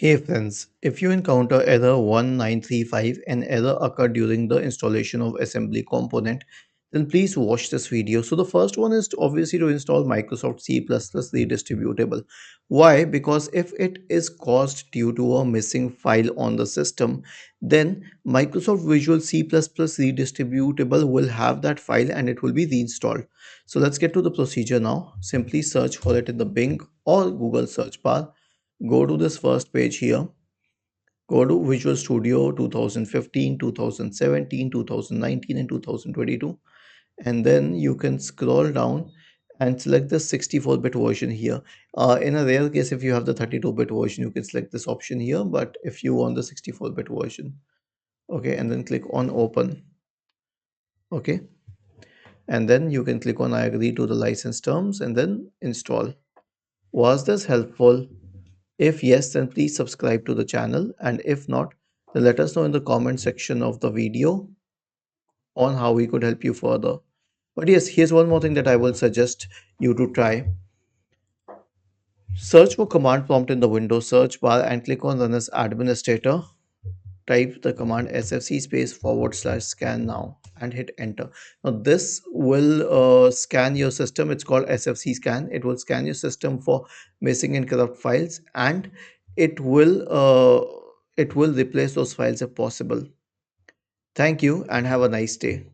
Hey friends, if you encounter error 1935, an error occurred during the installation of assembly component, then please watch this video. So the first one is obviously to install Microsoft C++ redistributable. Why? Because if it is caused due to a missing file on the system, then Microsoft Visual C++ redistributable will have that file and it will be reinstalled. So let's get to the procedure now. Simply search for it in the Bing or Google search bar. Go to this first page here. Go to Visual Studio 2015, 2017, 2019, and 2022. And then you can scroll down and select the 64-bit version here. In a rare case, if you have the 32-bit version, you can select this option here. But if you want the 64-bit version, okay, and then click on Open. Okay, and then you can click on I agree to the license terms and then install. Was this helpful? If yes, then please subscribe to the channel, and if not, then let us know in the comment section of the video on how we could help you further. But yes, here's one more thing that I will suggest you to try. Search for command prompt in the Windows search bar and click on Run as Administrator. Type the command sfc space / scan now and hit enter. Now this will scan your system. It's called sfc scan. It will scan your system for missing and corrupt files, and it will uh, it will replace those files if possible. Thank you and have a nice day.